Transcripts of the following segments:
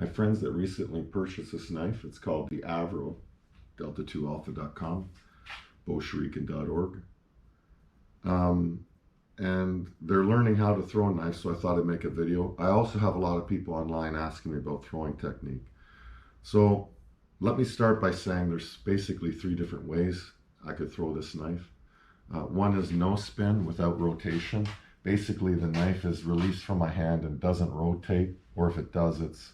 I have friends that recently purchased this knife. It's called the Avro, delta2alpha.com, boshuriken.org. And they're learning how to throw a knife, so I thought I'd make a video. I also have a lot of people online asking me about throwing technique. So let me start by saying there's basically 3 different ways I could throw this knife. One is no spin without rotation. Basically the knife is released from my hand and doesn't rotate, or if it does, it's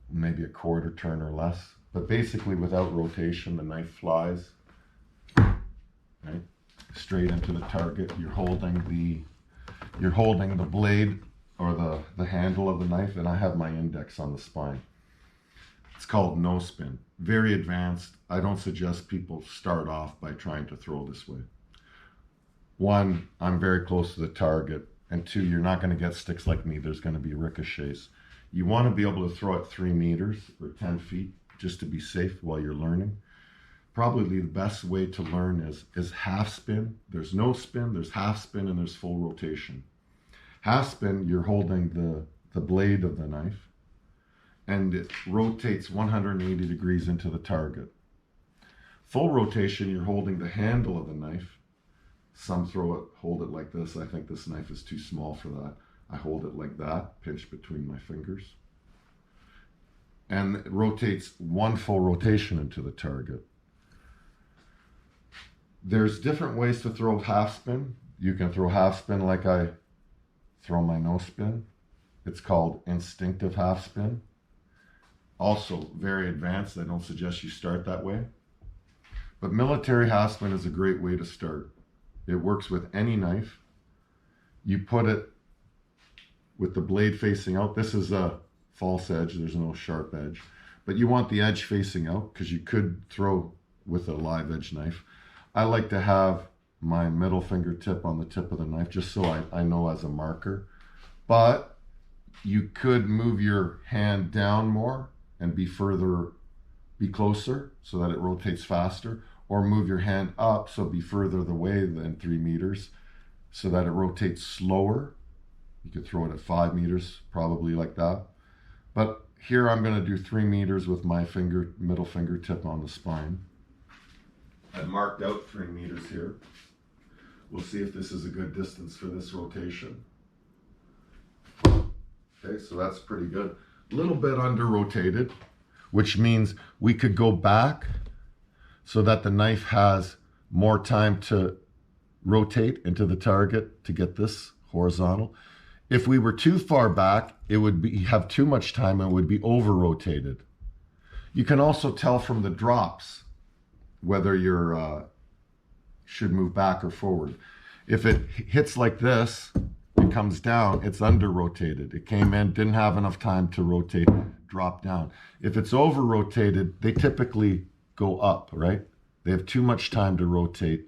maybe a quarter turn or less. But basically without rotation, the knife flies, right, straight into the target. You're holding the blade or the handle of the knife, and I have my index on the spine. It's called no spin. Very advanced. I don't suggest people start off by trying to throw this way. 1, I'm very close to the target, and 2, you're not going to get sticks like me. There's going to be ricochets. You want to be able to throw it 3 meters or 10 feet just to be safe while you're learning. Probably the best way to learn is half spin. There's no spin, there's half spin, and there's full rotation. Half spin, you're holding the blade of the knife, and it rotates 180 degrees into the target. Full rotation, you're holding the handle of the knife. Some hold it like this. I think this knife is too small for that. I hold it like that, pinched between my fingers. And it rotates 1 full rotation into the target. There's different ways to throw half spin. You can throw half spin like I throw my no spin. It's called instinctive half spin. Also very advanced. I don't suggest you start that way. But military half spin is a great way to start. It works with any knife. You put it with the blade facing out. This is a false edge. There's no sharp edge. But you want the edge facing out because you could throw with a live edge knife. I like to have my middle fingertip on the tip of the knife just so I know as a marker. But you could move your hand down more and be closer so that it rotates faster, or move your hand up so be further away than 3 meters so that it rotates slower. You could throw it at 5 meters, probably like that. But here I'm going to do 3 meters with my middle fingertip on the spine. I've marked out 3 meters here. We'll see if this is a good distance for this rotation. Okay, so that's pretty good. A little bit under rotated, which means we could go back so that the knife has more time to rotate into the target to get this horizontal. If we were too far back, it would have too much time and it would be over-rotated. You can also tell from the drops whether you should move back or forward. If it hits like this, it comes down, it's under-rotated. It came in, didn't have enough time to rotate, drop down. If it's over-rotated, they typically go up, right? They have too much time to rotate.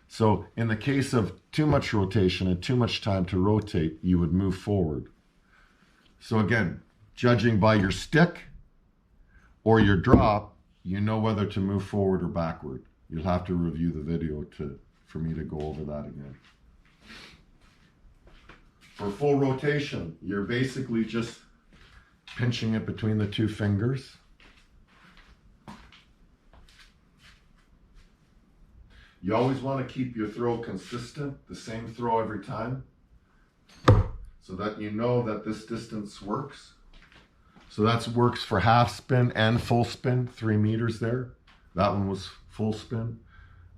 So in the case of too much rotation and too much time to rotate, you would move forward. So again, judging by your stick or your drop, you know whether to move forward or backward. You'll have to review the video for me to go over that again. For full rotation, you're basically just pinching it between the 2 fingers. You always want to keep your throw consistent, the same throw every time, so that you know that this distance works. So that works for half spin and full spin, 3 meters there. That one was full spin,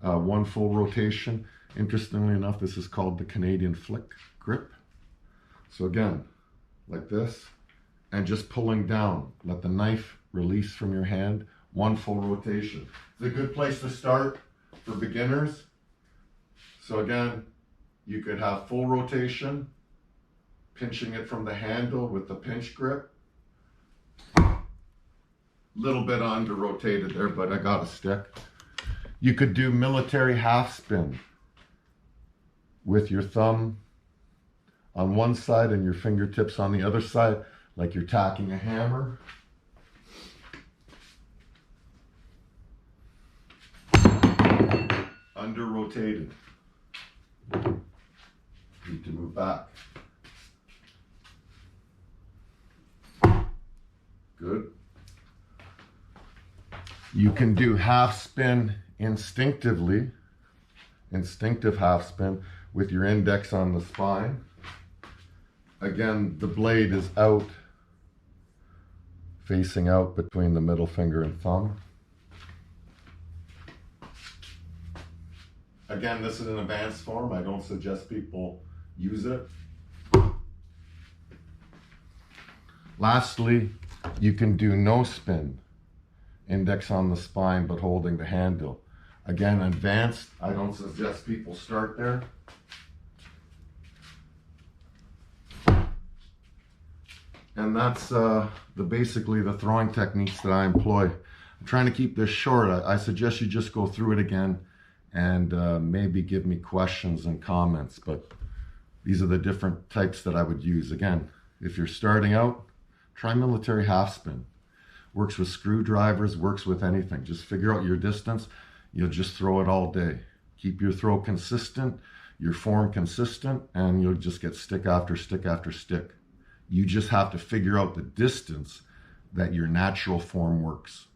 1 full rotation. Interestingly enough, this is called the Canadian flick grip. So again, like this, and just pulling down. Let the knife release from your hand, 1 full rotation. It's a good place to start for beginners. So again, you could have full rotation, pinching it from the handle with the pinch grip. Little bit under rotated there, but I got a stick. You could do military half spin with your thumb on one side and your fingertips on the other side, like you're tacking a hammer. Under rotated. Need to move back. Good. You can do half spin instinctively, instinctive half spin with your index on the spine. Again, the blade is out, facing out between the middle finger and thumb. Again, this is an advanced form. I don't suggest people use it. Lastly, you can do no spin, index on the spine but holding the handle. Again, advanced, I don't suggest people start there. And that's basically the throwing techniques that I employ. I'm trying to keep this short. I suggest you just go through it again and maybe give me questions and comments. But these are the different types that I would use. Again, if you're starting out, try military half spin. Works with screwdrivers, works with anything. Just figure out your distance. You'll just throw it all day. Keep your throw consistent, your form consistent, and you'll just get stick after stick after stick. You just have to figure out the distance that your natural form works.